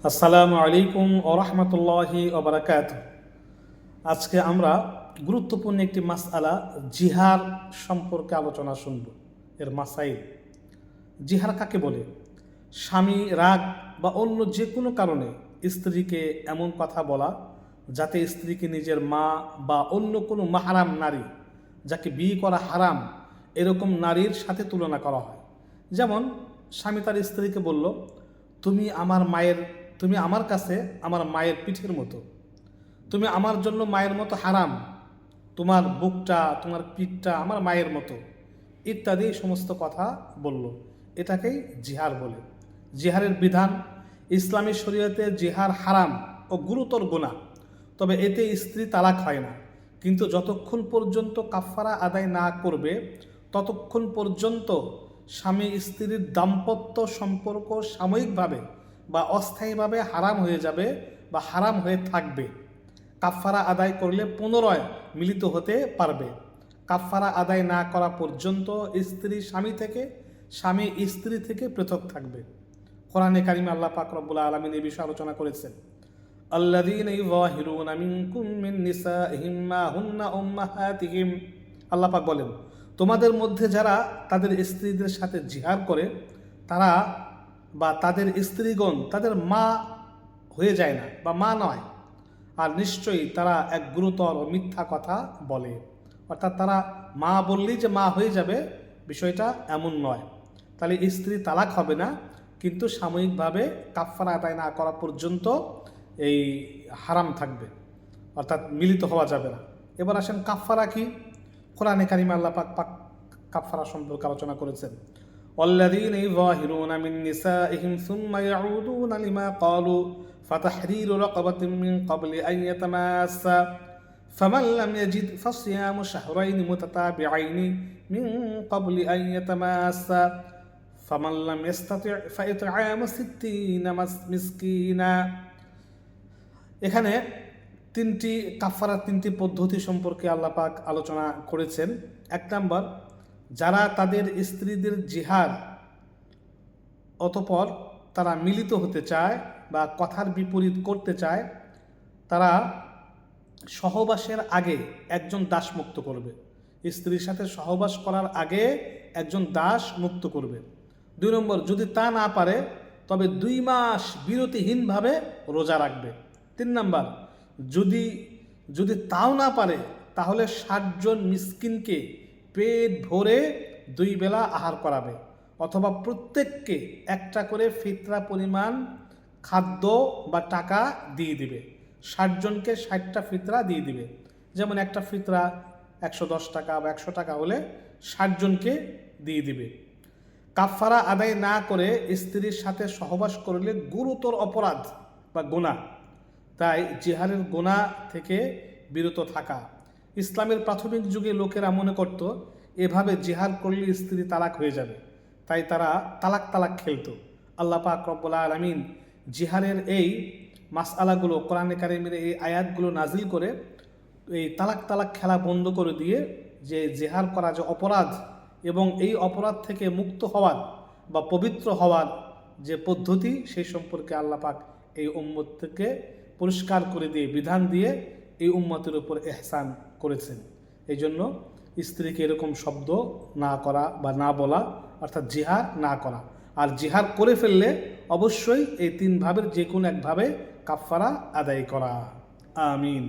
আসসালামু আলাইকুম ওয়া রাহমাতুল্লাহি ওয়া বারাকাতুহু। আজকে আমরা গুরুত্বপূর্ণ একটি মাসআলা জিহার সম্পর্কে আলোচনা শুনব। এর মাসাইল। জিহার কাকে বলে? স্বামী রাগ বা অন্য যে কোনো কারণে স্ত্রীকে এমন কথা বলা যাতে স্ত্রীকে নিজের মা বা অন্য কোনো মাহরাম নারী, যাকে বিয়ে করা হারাম, এরকম নারীর সাথে তুলনা করা হয়। যেমন স্বামী তার স্ত্রীকে বলল, তুমি আমার কাছে আমার মায়ের পিঠের মতো, তুমি আমার জন্য মায়ের মতো হারাম, তোমার বুকটা তোমার পিঠটা আমার মায়ের মতো, ইত্যাদি সমস্ত কথা বলল। এটাকেই জিহার বলে। জিহারের বিধান: ইসলামী শরীয়তে জিহার হারাম ও গুরুতর গুনাহ, তবে এতে স্ত্রী তালাক হয় না। কিন্তু যতক্ষণ পর্যন্ত কাফারা আদায় না করবে ততক্ষণ পর্যন্ত স্বামী স্ত্রীর দাম্পত্য সম্পর্ক সাময়িকভাবে বা অস্থায়ীভাবে হারাম হয়ে যাবে বা হারাম হয়ে থাকবে। কাফারা আদায় করলে পুনরায় মিলিত হতে পারবে। কাফারা আদায় না করা পর্যন্ত স্ত্রী স্বামী স্ত্রী থেকে পৃথক থাকবে। কোরআনে কারিমে আল্লাহ পাক রব্বুল আলামিন এই বিষয়ে আলোচনা করেছেন। আল্লাযীনা ইউযাহিরুনা মিনকুম মিন নিসাইহিম মা হুন্না উম্মাহাতিহিম। আল্লাহ পাক বলেন, তোমাদের মধ্যে যারা তাদের স্ত্রীদের সাথে জিহার করে তারা বা তাদের স্ত্রীগণ তাদের মা হয়ে যায় না বা মা নয়, আর নিশ্চয়ই তারা এক গুরুতর মিথ্যা কথা বলে। অর্থাৎ তারা মা বললেই যে মা হয়ে যাবে, বিষয়টা এমন নয়। তাহলে স্ত্রী তালাক হবে না, কিন্তু সাময়িকভাবে কাফারা আদায় না করা পর্যন্ত এই হারাম থাকবে, অর্থাৎ মিলিত হওয়া যাবে না। এবার আসেন কাফারা কি? কোরআনে কারিমে আল্লাহ পাক কাফারা সম্পর্কে আলোচনা করেছেন। والذين يظاهرون من نسائهم ثم يعودون لما قالوا فتحرير رقبة من قبل أن يتماسا فمن لم يجد فصيام شهرين متتابعين من قبل أن يتماسا فمن لم يستطع فإطعام 60 مسكينا। এখানে তিনটি পদ্ধতি সম্পর্কে আল্লাহ পাক আলোচনা করেছেন। এক নম্বর, যারা তাদের স্ত্রীদের জিহার অতঃপর তারা মিলিত হতে চায় বা কথার বিপরীত করতে চায়, তারা সহবাসের আগে একজন দাস মুক্ত করবে। স্ত্রীর সাথে সহবাস করার আগে একজন দাস মুক্ত করবে। 2 নম্বর, যদি তা না পারে তবে 2 মাস বিরতিহীনভাবে রোজা রাখবে। 3 নম্বর, যদি তাও না পারে তাহলে 60 জন মিসকিনকে পেট ভরে 2 বেলা আহার করাবে, অথবা প্রত্যেককে একটা করে ফিতরা পরিমাণ খাদ্য বা টাকা দিয়ে দিবে। 60 জনকে 60টা ফিতরা দিয়ে দিবে। যেমন একটা ফিতরা 110 টাকা বা 100 টাকা হলে 60 জনকে দিয়ে দিবে। কাফারা আদায় না করে স্ত্রীর সাথে সহবাস করলে গুরুতর অপরাধ বা গুনাহ। তাই জিহারের গুনাহ থেকে বিরত থাকা। ইসলামের প্রাথমিক যুগে লোকেরা মনে করত এভাবে জিহার করলে স্ত্রী তালাক হয়ে যাবে, তাই তারা তালাক খেলত। আল্লাহ পাক রব্বুল আলামিন জিহারের এই মাসআলাগুলো, কোরআনে কারিমের এই আয়াতগুলো নাজিল করে এই তালাক খেলা বন্ধ করে দিয়ে যে জিহার করা যে অপরাধ এবং এই অপরাধ থেকে মুক্ত হওয়ার বা পবিত্র হওয়ার যে পদ্ধতি, সেই সম্পর্কে আল্লাহ পাক এই উম্মত থেকে পরিষ্কার করে দিয়ে বিধান দিয়ে এই উম্মতের উপর ইহসান করেছেন। এই জন্য স্ত্রীকে এরকম শব্দ না করা বা না বলা, অর্থাৎ জিহার না করা। আর জিহার করে ফেললে অবশ্যই এই 3 ভাবের যে কোনো একভাবে কাফারা আদায় করা। আমিন।